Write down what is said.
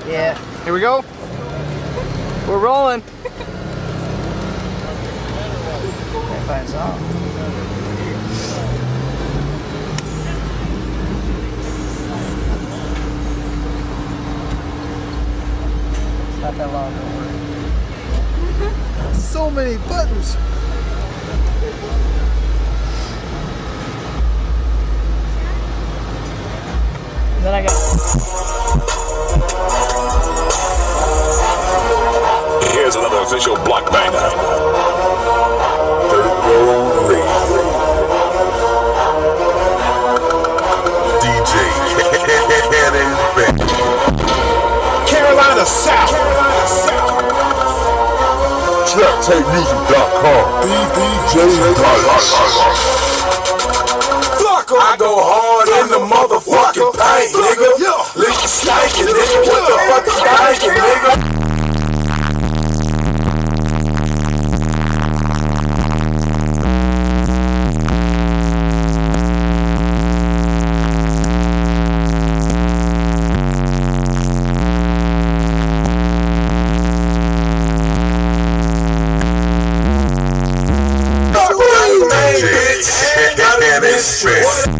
Yeah. Here we go. We're rolling. Can't find a song. It's not that long, don't worry. So many buttons. Then I got. Here's another official block banger. Third Row Radio. DJ Carolina South. TrapTapeMusic.com. DJ I go hard in the motherfucking paint, nigga. Lick the stankin', nigga. What the fuck is bankin', nigga? Bitch, got a mistress.